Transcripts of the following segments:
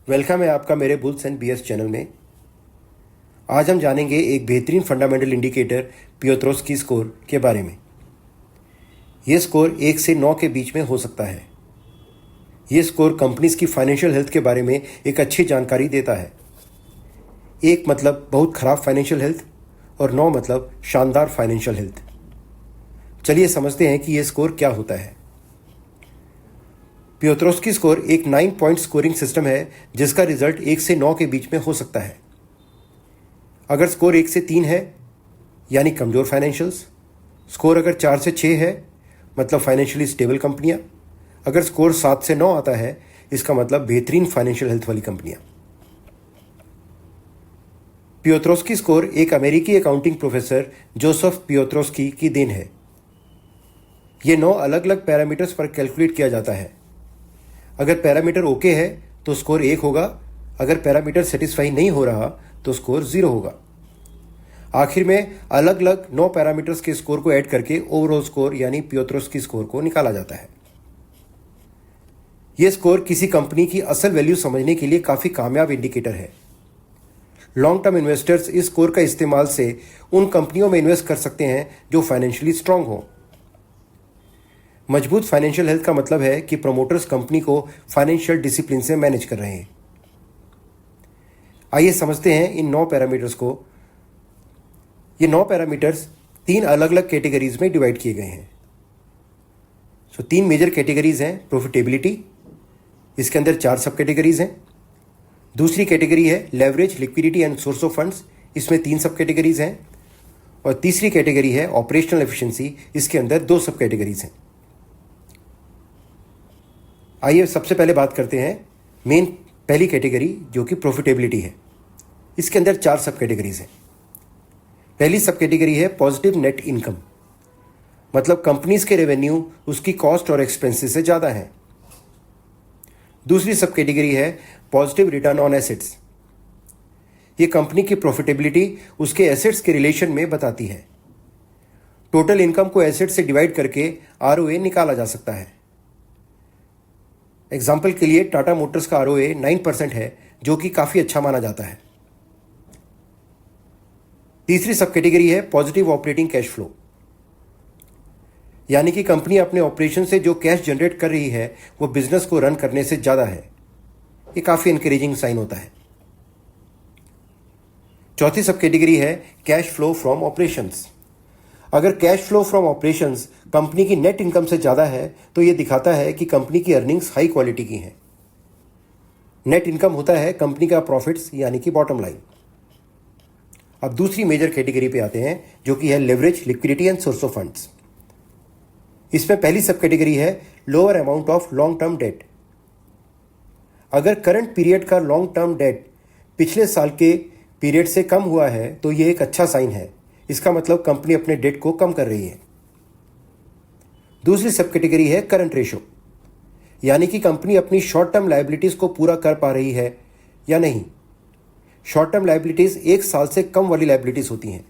Welcome है आपका मेरे बुल्स एंड बीएस चैनल में। आज हम जानेंगे एक बेहतरीन फंडामेंटल इंडिकेटर पियोत्रोस्की स्कोर के बारे में। यह स्कोर 1 से 9 के बीच में हो सकता है। यह स्कोर कंपनीज की फाइनेंशियल हेल्थ के बारे में एक अच्छी जानकारी देता है। 1 मतलब बहुत खराब फाइनेंशियल हेल्थ और 9 मतलब शानदार फाइनेंशियल हेल्थ। चलिए समझते हैं कि यह स्कोर क्या होता है। पियोत्रोस्की स्कोर एक 9 पॉइंट स्कोरिंग सिस्टम है जिसका रिजल्ट 1 से 9 के बीच में हो सकता है। अगर स्कोर 1 से 3 है यानी कमज़ोर फाइनेंशियल्स, स्कोर अगर 4 से 6 है मतलब फाइनेंशियली स्टेबल कंपनियां, अगर स्कोर 7 से 9 आता है इसका मतलब बेहतरीन फाइनेंशियल हेल्थ वाली कंपनियां। पियोत्रोस्की स्कोर एक अमेरिकी अकाउंटिंग प्रोफेसर जोसेफ पियोत्रोस्की की देन है। ये 9 अलग अलग पैरामीटर्स पर कैलकुलेट किया जाता है। अगर पैरामीटर ओके है तो स्कोर 1 होगा, अगर पैरामीटर सेटिस्फाई नहीं हो रहा तो स्कोर 0 होगा। आखिर में अलग अलग 9 पैरामीटर्स के स्कोर को ऐड करके ओवरऑल स्कोर यानी पियोत्रोस्की स्कोर को निकाला जाता है। यह स्कोर किसी कंपनी की असल वैल्यू समझने के लिए काफ़ी कामयाब इंडिकेटर है। लॉन्ग टर्म इन्वेस्टर्स इस स्कोर का इस्तेमाल से उन कंपनियों में इन्वेस्ट कर सकते हैं जो फाइनेंशियली स्ट्रांग हो। मजबूत फाइनेंशियल हेल्थ का मतलब है कि प्रमोटर्स कंपनी को फाइनेंशियल डिसिप्लिन से मैनेज कर रहे हैं। आइए समझते हैं इन 9 पैरामीटर्स को। ये 9 पैरामीटर्स 3 अलग अलग कैटेगरीज में डिवाइड किए गए हैं। 3 मेजर कैटेगरीज हैं। प्रॉफिटेबिलिटी, इसके अंदर 4 सब कैटेगरीज हैं। दूसरी कैटेगरी है leverage, liquidity and source of funds, इसमें 3 सब कैटेगरीज हैं। और तीसरी कैटेगरी है ऑपरेशनल एफिशिएंसी, इसके अंदर 2 सब कैटेगरीज हैं। आइए सबसे पहले बात करते हैं मेन पहली कैटेगरी जो कि प्रॉफिटेबिलिटी है। इसके अंदर 4 सब कैटेगरीज हैं। पहली सब कैटेगरी है पॉजिटिव नेट इनकम, मतलब कंपनीज के रेवेन्यू उसकी कॉस्ट और एक्सपेंसेस से ज़्यादा है। दूसरी सब कैटेगरी है पॉजिटिव रिटर्न ऑन एसेट्स। ये कंपनी की प्रॉफिटेबिलिटी उसके एसेट्स के रिलेशन में बताती है। टोटल इनकम को एसेट से डिवाइड करके आरओए निकाला जा सकता है। एग्जाम्पल के लिए टाटा मोटर्स का आरओए 9% है जो कि काफ़ी अच्छा माना जाता है। तीसरी सब कैटेगरी है पॉजिटिव ऑपरेटिंग कैश फ्लो, यानी कि कंपनी अपने ऑपरेशन से जो कैश जनरेट कर रही है वो बिजनेस को रन करने से ज़्यादा है। ये काफ़ी इंकरेजिंग साइन होता है। चौथी सब कैटेगरी है कैश फ्लो फ्रॉम ऑपरेशंस। अगर cash flow from operations company की नेट इनकम से ज़्यादा है तो ये दिखाता है कि कंपनी की अर्निंग्स हाई क्वालिटी की हैं। नेट इनकम होता है कंपनी का प्रॉफिट्स यानी कि बॉटम लाइन। अब दूसरी मेजर कैटेगरी पे आते हैं जो कि है leverage, liquidity and source of funds. इसमें पहली सब कैटेगरी है lower amount of long term debt. अगर करंट पीरियड का लॉन्ग टर्म डेट पिछले साल के पीरियड से कम हुआ है तो ये एक अच्छा साइन है। इसका मतलब कंपनी अपने डेट को कम कर रही है। दूसरी सब कैटेगरी है करंट रेशो, यानी कि कंपनी अपनी शॉर्ट टर्म लायबिलिटीज को पूरा कर पा रही है या नहीं। शॉर्ट टर्म लायबिलिटीज 1 साल से कम वाली लायबिलिटीज होती हैं।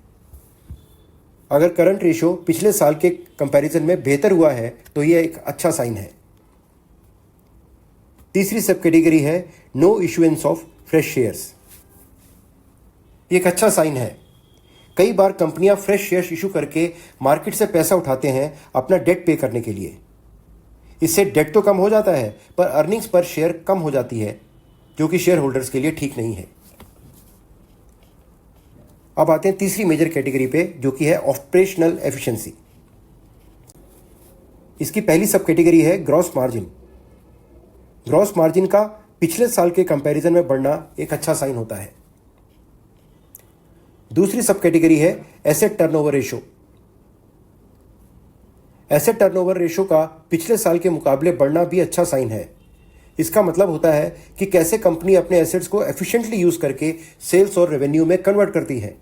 अगर करंट रेशो पिछले साल के कंपैरिजन में बेहतर हुआ है तो यह एक अच्छा साइन है। तीसरी सब कैटेगरी है no issuance of fresh shares. एक अच्छा साइन है। कई बार कंपनियां फ्रेश शेयर्स इशू करके मार्केट से पैसा उठाते हैं अपना डेट पे करने के लिए। इससे डेट तो कम हो जाता है पर अर्निंग्स पर शेयर कम हो जाती है जो कि शेयर होल्डर्स के लिए ठीक नहीं है। अब आते हैं तीसरी मेजर कैटेगरी पे जो कि है ऑपरेशनल एफिशिएंसी। इसकी पहली सब कैटेगरी है ग्रॉस मार्जिन। ग्रॉस मार्जिन का पिछले साल के कंपैरिजन में बढ़ना एक अच्छा साइन होता है। दूसरी सब कैटेगरी है asset turnover ratio. Asset turnover ratio का पिछले साल के मुकाबले बढ़ना भी अच्छा साइन है। इसका मतलब होता है कि कैसे कंपनी अपने एसेट्स को एफिशिएंटली यूज करके सेल्स और रेवेन्यू में कन्वर्ट करती है।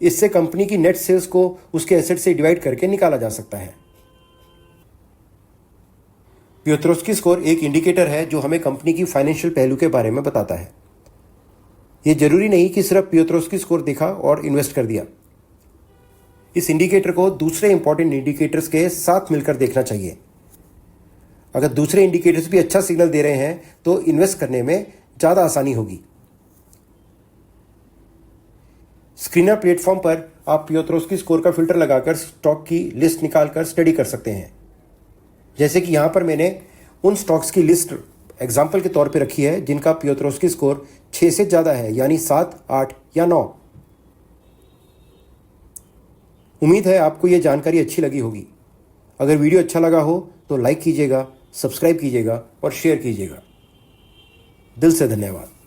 इससे कंपनी की नेट सेल्स को उसके एसेट से डिवाइड करके निकाला जा सकता है। पियोत्रोस्की स्कोर एक इंडिकेटर है जो हमें कंपनी की फाइनेंशियल पहलू के बारे में बताता है। यह जरूरी नहीं कि सिर्फ पियोत्रोस्की स्कोर देखा और इन्वेस्ट कर दिया। इस इंडिकेटर को दूसरे इंपॉर्टेंट इंडिकेटर्स के साथ मिलकर देखना चाहिए। अगर दूसरे इंडिकेटर्स भी अच्छा सिग्नल दे रहे हैं तो इन्वेस्ट करने में ज़्यादा आसानी होगी। स्क्रीनर प्लेटफॉर्म पर आप पियोत्रोस्की स्कोर का फिल्टर लगाकर स्टॉक की लिस्ट निकालकर स्टडी कर सकते हैं। जैसे कि यहाँ पर मैंने उन स्टॉक्स की लिस्ट एग्जाम्पल के तौर पे रखी है जिनका पियोत्रोस्की स्कोर 6 से ज़्यादा है, यानी 7, 8 या 9। उम्मीद है आपको ये जानकारी अच्छी लगी होगी। अगर वीडियो अच्छा लगा हो तो लाइक कीजिएगा, सब्सक्राइब कीजिएगा और शेयर कीजिएगा। दिल से धन्यवाद।